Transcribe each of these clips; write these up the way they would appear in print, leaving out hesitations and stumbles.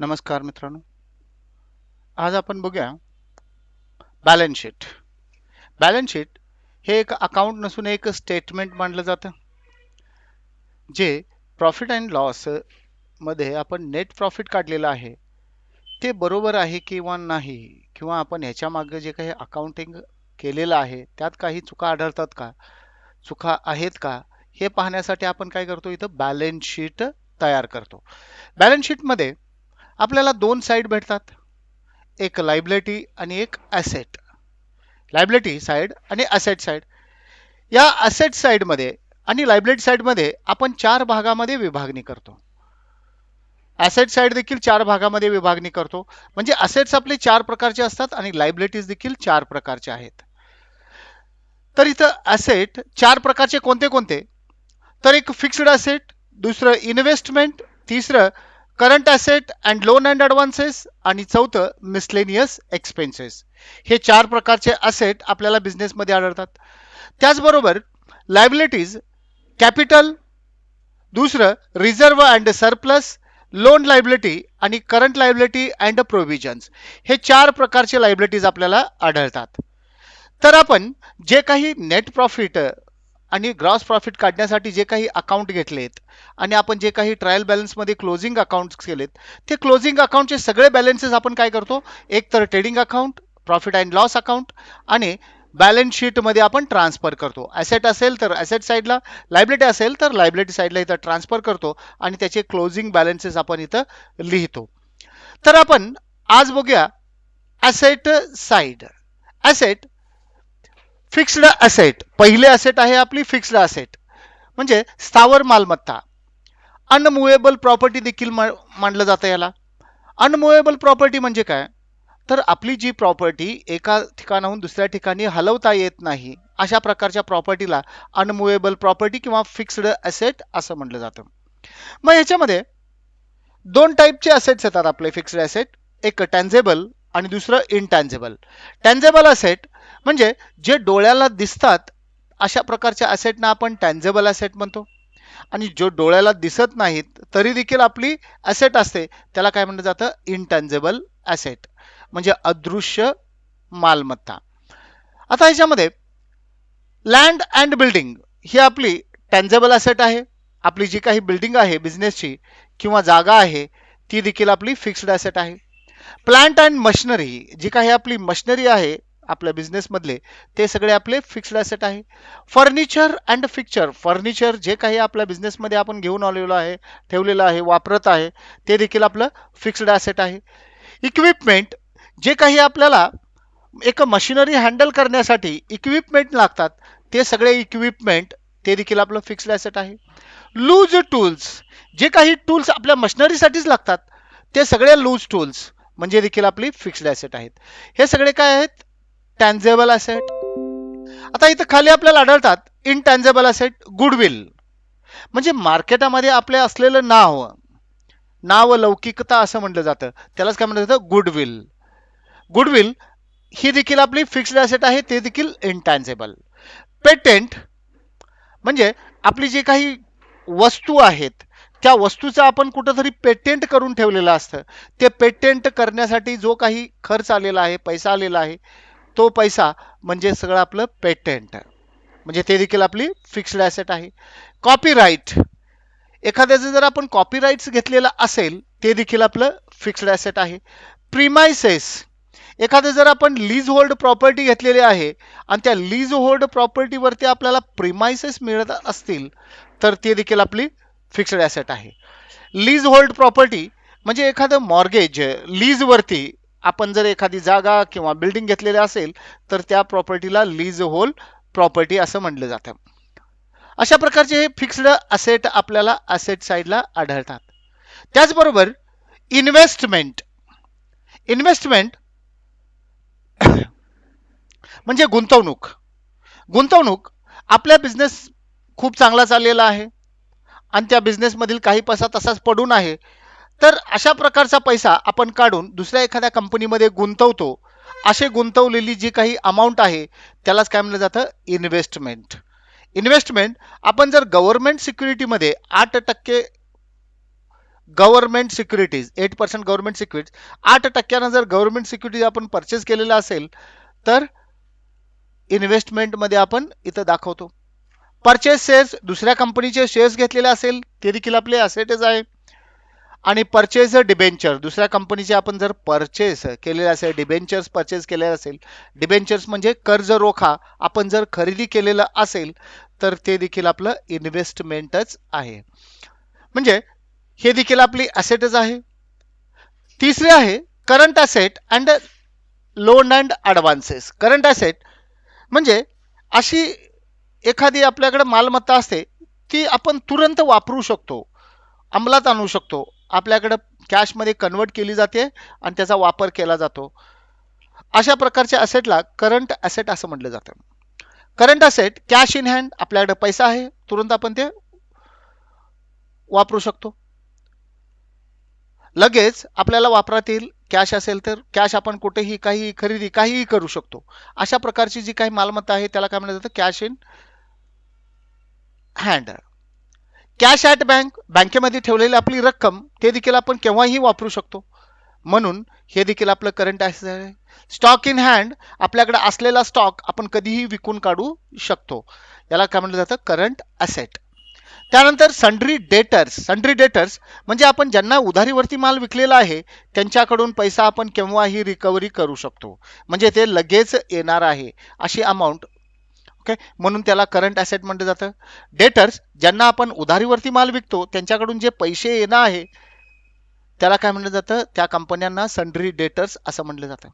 नमस्कार मित्रांनो. आज आपण बघूया बॅलन्स शीट. बॅलन्स शीट हे एक अकाउंट नसून एक स्टेटमेंट मानलं जातं, जे प्रॉफिट अँड लॉस मध्ये आपण नेट प्रॉफिट काढलेलं आहे ते बरोबर आहे किंवा नाही, किंवा आपण ह्याच्या मागे जे काही अकाउंटिंग केलेलं आहे त्यात काही चुका आढळतात का, चुका आहेत का, हे पाहण्यासाठी आपण काय करतो, इथं बॅलन्स शीट तयार करतो. बॅलन्स शीट मध्ये आपल्याला दोन साइड भेटतात, एक लायबिलिटी आणि एक ॲसेट. लायबिलिटी साइड आणि असेट साइड. या असेट साइड मध्ये आणि लायबिलिटी साइड मध्ये आपण चार भागामध्ये विभागणी करतो. ॲसेट साइड देखील चार भागामध्ये विभागणी करतो. म्हणजे असेट्स आपले चार प्रकारचे असतात आणि लायबिलिटीज देखील चार प्रकारचे आहेत. तर इथं असेट चार प्रकारचे कोणते कोणते, तर एक फिक्स्ड असेट, दुसरं इन्व्हेस्टमेंट, तिसरं current asset and loan and advances, आणि चौथं मिसलेनियस एक्सपेन्सेस. हे चार प्रकारचे असेट आपल्याला बिझनेसमध्ये आढळतात. त्याचबरोबर लायबिलिटीज, कॅपिटल, दुसरं reserve and surplus, loan liability आणि करंट लायबिलिटी अँड प्रोव्हिजन्स, हे चार प्रकारचे लायबिलिटीज आपल्याला आढळतात. तर आपण जे काही नेट प्रॉफिट आणि ग्रॉस प्रॉफिट काढण्यासाठी जे काही अकाउंट घेतलेत आणि आपण जे काही ट्रायल बॅलन्स मध्ये क्लोजिंग अकाउंट केलेत, ते क्लोजिंग अकाउंटचे सगळे बॅलन्सेस आपण काय करतो, एक तर trading account, profit and loss account आणि बॅलन्स शीट मध्ये आपण ट्रान्सफर करतो. ॲसेट असेल तर ॲसेट साईडला, लायबिलिटी असेल तर लायबिलिटी साईडला इथं ट्रान्सफर करतो आणि त्याचे क्लोजिंग बॅलन्सेस आपण इथं लिहितो. तर आपण आज बघूया asset side. Asset, fixed asset, पहिले असेट आहे आपली फिक्स्ड असेट, म्हणजे स्थावर मालमत्ता. अनमुवेबल प्रॉपर्टी देखील मानलं जातं याला. अनमुवेबल प्रॉपर्टी म्हणजे काय, तर आपली जी प्रॉपर्टी एका ठिकाणाहून दुसऱ्या ठिकाणी हलवता येत नाही, अशा प्रकारच्या प्रॉपर्टीला अनमुवेबल प्रॉपर्टी किंवा फिक्स्ड असेट असं म्हटलं जातं. मग ह्याच्यामध्ये दोन टाईपचे असेट्स येतात आपले फिक्स्ड असेट, एक टँजेबल आणि दुसरं इनटँजेबल. टँजेबल असेट म्हणजे जे डोळ्याला दिसतात अशा प्रकारच्या असेटना आपण टँजेबल असेट म्हणतो, आणि जो डोळ्याला दिसत नाहीत तरी देखील आपली असेट असते त्याला काय म्हणलं जातं, इनटँजेबल असेट, म्हणजे अदृश्य मालमत्ता. आता ह्याच्यामध्ये लँड अँड बिल्डिंग ही आपली टँजेबल असेट आहे. आपली जी काही बिल्डिंग आहे बिझनेसची किंवा जागा आहे ती देखील आपली फिक्स्ड असेट आहे. प्लांट अँड मशिनरी, जी काही आपली मशिनरी आहे आपल्या बिझनेस मधले, ते सगळे आपले फिक्स्ड असेट आहे. फर्निचर अँड फिक्चर, फर्निचर जे काही आपल्या बिझनेसमध्ये आपण घेऊन आलेलो आहे, ठेवलेलं आहे, वापरत आहे, ते देखील आपलं फिक्स्ड असेट आहे. इक्विपमेंट, जे काही आपल्याला एक मशिनरी हँडल करण्यासाठी इक्विपमेंट लागतात, ते सगळे इक्विपमेंट ते देखील आपलं फिक्स्ड असेट आहे. लूज टूल्स, जे काही टूल्स आपल्या मशिनरीसाठीच लागतात ते सगळे लूज टूल्स म्हणजे देखील आपली फिक्स्ड असेट आहेत. हे सगळे काय आहेत, टँजेबल असेट. आता इथं खाली आपल्याला आढळतात इनटँजेबल असेट. गुडविल म्हणजे मार्केटामध्ये आपले असलेलं नाव, नाव लौकिकता असं म्हटलं जातं, त्यालाच काय म्हणलं जातं, गुडविल. गुडविल ही देखील आपली फिक्स्ड असेट आहे, ते देखील इनटँजेबल. पेटेंट म्हणजे आपली जी काही वस्तू आहेत त्या वस्तूचं आपण कुठंतरी पेटेंट करून ठेवलेलं असतं, ते पेटेंट करण्यासाठी जो काही खर्च आलेला आहे, पैसा आलेला आहे, तो पैसा म्हणजे सगळं आपलं पेटेंट, म्हणजे ते देखील आपली फिक्स्ड ॲसेट आहे. कॉपीराईट, एखाद्याचं जर आपण कॉपीराईट्स घेतलेलं असेल ते देखील आपलं फिक्स्ड ॲसेट आहे. प्रिमायसेस, एखादं जर आपण लीज होल्ड प्रॉपर्टी घेतलेली आहे आणि त्या लीज होल्ड प्रॉपर्टीवरती आपल्याला प्रिमायसेस मिळत असतील तर ते देखील आपली फिक्स्ड ॲसेट आहे. लीज होल्ड प्रॉपर्टी म्हणजे एखादं मॉर्गेज, लीजवरती आपण जर एखादी जागा किंवा बिल्डिंग घेतलेली असेल तर त्या प्रॉपर्टीला लीज होल्ड प्रॉपर्टी असं म्हटलं जातं. अशा प्रकारचे हे फिक्स्ड असेट आपल्याला असेट साईडला आढळतात. त्याचबरोबर इन्व्हेस्टमेंट, इन्व्हेस्टमेंट म्हणजे गुंतवणूक. गुंतवणूक, आपला बिझनेस खूप चांगला चाललेला आहे आणि त्या बिझनेस मधील काही पैसा तसाच पडून आहे, तर अशा प्रकारचा पैसा आपण काढून दुसऱ्या एखाद्या कंपनीमध्ये गुंतवतो. असे गुंतवलेली जी काही अमाऊंट आहे त्यालाच काय म्हणलं जातं, इन्व्हेस्टमेंट. इन्व्हेस्टमेंट, आपण जर गव्हर्नमेंट सिक्युरिटीमध्ये 8% गव्हर्नमेंट सिक्युरिटीज, 8% गव्हर्नमेंट सिक्युरिटीज, 8% जर गव्हर्नमेंट सिक्युरिटीज आपण परचेस केलेला असेल तर इन्व्हेस्टमेंट मध्ये आपण इथं दाखवतो. परचेस शेअर्स, दुसऱ्या कंपनीचे शेअर्स घेतलेले असेल ते देखील आपले असेटच आहे. आणि परचेज डिबेंचर, दुसऱ्या कंपनीचे आपण जर परचेस केलेले असेल, डिबेंचर्स परचेस केले असेल, डिबेंचर्स म्हणजे कर्ज रोखा आपण जर खरेदी केलेलं असेल तर ते देखील आपलं इन्व्हेस्टमेंटच आहे. म्हणजे हे देखील आपली असेटच आहे. तिसरे आहे current asset and loan and advances. Current asset म्हणजे अशी एखादी आपल्याकडे मालमत्ता असते ती आपण तुरंत वापरू शकतो, अंमलात आणू शकतो, आपल्याकडे कॅशमध्ये कन्वर्ट केली जाते आणि त्याचा वापर केला जातो. अशा प्रकारच्या असेटला करंट असेट असं म्हटलं जातं. Current asset cash in hand, आपल्याकडे पैसा आहे तुरंत आपण ते वापरू शकतो, लगेच आपल्याला वापरात येईल. कॅश असेल तर कॅश आपण कुठेही काही खरेदी काहीही करू शकतो. अशा प्रकारची जी काही मालमत्ता आहे त्याला काय म्हटलं जातं, cash in hand. Cash at bank, बँकेमध्ये ठेवलेली आपली रक्कम ते देखील आपण केव्हाही वापरू शकतो, म्हणून हे देखील आपलं करंट ॲसेट आहे. स्टॉक इन हँड, आपल्याकडे असलेला स्टॉक आपण कधीही विकून काढू शकतो, याला काय म्हटलं जातं, करंट ॲसेट. त्यानंतर सन्ड्री डेटर्स. सन्ड्री डेटर्स म्हणजे आपण ज्यांना उधारीवरती माल विकलेला आहे त्यांच्याकडून पैसा आपण केव्हाही रिकव्हरी करू शकतो, म्हणजे ते लगेच येणार आहे अशी अमाऊंट. ओके, म्हणून त्याला करंट ॲसेट म्हटलं जातं. डेटर्स, ज्यांना आपण उधारीवरती माल विकतो त्यांच्याकडून जे पैसे येणं आहे त्याला काय म्हटलं जातं, त्या कंपन्यांना सन्ड्री डेटर्स असं म्हटलं जातं.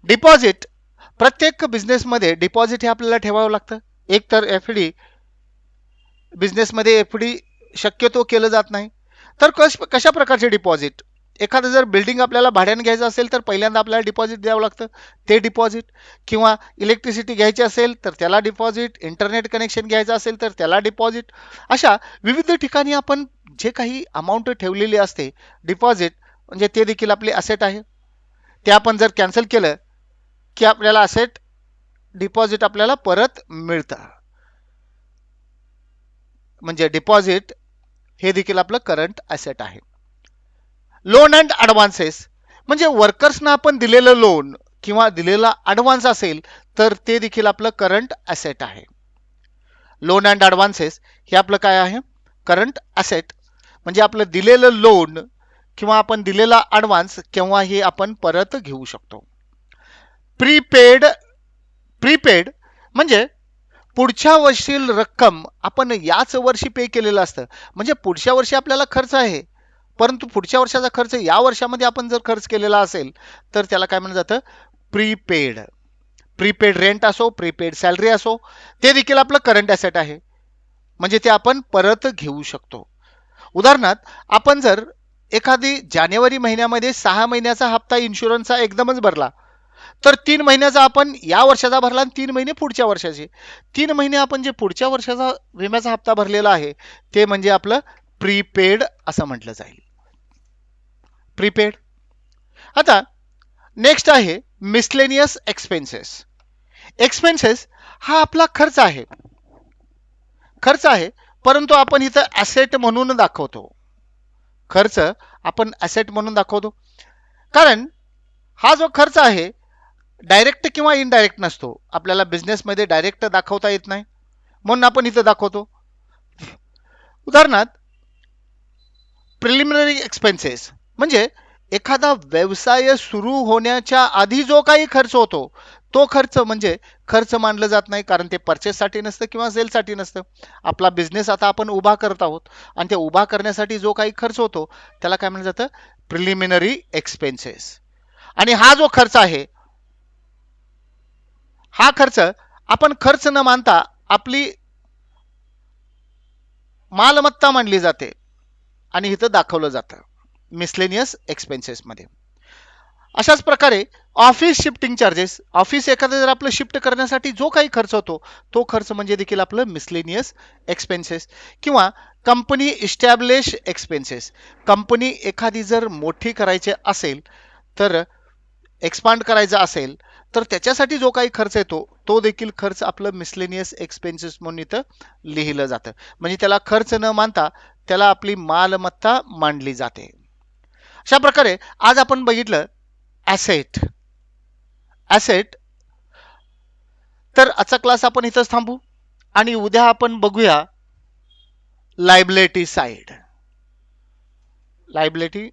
डिपॉझिट, प्रत्येक बिझनेसमध्ये डिपॉझिट हे आपल्याला ठेवावं लागतं. एक तर एफडी, बिझनेसमध्ये एफडी शक्यतो केलं जात नाही, तर कशा प्रकारचे डिपॉझिट, एखादं जर बिल्डिंग आपल्याला भाड्याने घ्यायचं असेल तर पहिल्यांदा आपल्याला डिपॉझिट द्यावं लागतं, ते डिपॉझिट. किंवा इलेक्ट्रिसिटी घ्यायची असेल तर त्याला डिपॉझिट, इंटरनेट कनेक्शन घ्यायचं असेल तर त्याला डिपॉझिट. अशा विविध ठिकाणी आपण जे काही अमाऊंट ठेवलेली असते डिपॉझिट, म्हणजे ते देखील आपले असेट आहे. ते आपण जर कॅन्सल केलं की आपल्याला असेट, डिपॉझिट आपल्याला परत मिळतं, म्हणजे डिपॉझिट हे देखील आपलं करंट ॲसेट आहे. लोन अँड ॲडव्हान्सेस म्हणजे वर्कर्सना आपण दिलेलं लोन किंवा दिलेला ॲडव्हान्स असेल तर ते देखील आपलं करंट ॲसेट आहे. लोन अँड ॲडव्हान्सेस हे आपलं काय आहे, करंट ॲसेट. म्हणजे आपलं दिलेलं लोन किंवा आपण दिलेला ॲडव्हान्स केव्हाही आपण परत घेऊ शकतो. प्रीपेड, प्रीपेड म्हणजे पुढच्या वर्षी रक्कम आपण याच वर्षी पे केलेलं असतं, म्हणजे पुढच्या वर्षी आपल्याला खर्च आहे परंतु पुढच्या वर्षाचा खर्च या वर्षामध्ये आपण जर खर्च केलेला असेल तर त्याला काय म्हणलं जातं, प्रीपेड. प्रीपेड रेंट असो, प्रीपेड सॅलरी असो, ते देखील आपलं करंट ॲसेट आहे, म्हणजे ते आपण परत घेऊ शकतो. उदाहरणार्थ आपण जर एखादी जानेवारी महिन्यामध्ये 6 महिन्याचा हप्ता इन्शुरन्सचा एकदमच भरला तर 3 महिन्याचा आपण या वर्षाचा भरला आणि 3 महिने पुढच्या वर्षाचे. 3 महिने आपण जे पुढच्या वर्षाचा विम्याचा हप्ता भरलेला आहे ते म्हणजे आपलं प्रीपेड असं म्हटलं जाईल, प्रीपेड. आता नेक्स्ट आहे मिसलेनियस एक्सपेन्सेस. एक्सपेन्सेस हा आपला खर्च आहे, खर्च आहे, परंतु आपण इथं ॲसेट म्हणून दाखवतो. खर्च आपण ॲसेट म्हणून दाखवतो कारण हा जो खर्च आहे डायरेक्ट किंवा इनडायरेक्ट नसतो, आपल्याला बिझनेसमध्ये डायरेक्ट दाखवता येत नाही म्हणून आपण इथं दाखवतो. उदाहरणार्थ प्रिलिमिनरी एक्सपेन्सेस म्हणजे एखादा व्यवसाय सुरू होण्याच्या आधी जो काही खर्च होतो तो खर्च म्हणजे खर्च मानलं जात नाही, कारण ते परचेससाठी नसतं किंवा सेलसाठी नसतं. आपला बिझनेस आता आपण उभा करत आहोत आणि ते उभा करण्यासाठी जो काही खर्च होतो त्याला काय म्हणलं जातं, प्रिलिमिनरी एक्सपेन्सेस. आणि हा जो खर्च आहे हा खर्च आपण खर्च न मानता आपली मालमत्ता मानली जाते आणि इथं दाखवलं जातं मिसलेनियस एक्सपेन्सेस मध्ये. अशाच प्रकारे ऑफिस शिफ्टिंग चार्जेस, ऑफिस एखादं जर आपलं शिफ्ट करण्यासाठी जो काही खर्च होतो तो खर्च म्हणजे देखील आपलं मिसलेनियस एक्सपेन्सेस. किंवा कंपनी इस्टॅब्लिश एक्सपेन्सेस, कंपनी एखादी जर मोठी करायची असेल तर एक्सपांड करायचं असेल तर त्याच्यासाठी जो काही खर्च येतो तो देखील खर्च आपलं मिसलेनियस एक्सपेन्सेस म्हणून इथं लिहिलं जातं. म्हणजे त्याला खर्च न मानता त्याला आपली मालमत्ता मांडली जाते. अशा प्रकारे आज आपण बघितलं ॲसेट. ॲसेट तर आजचा क्लास आपण इथंच थांबू आणि उद्या आपण बघूया लायबिलिटी साइड. लायबिलिटी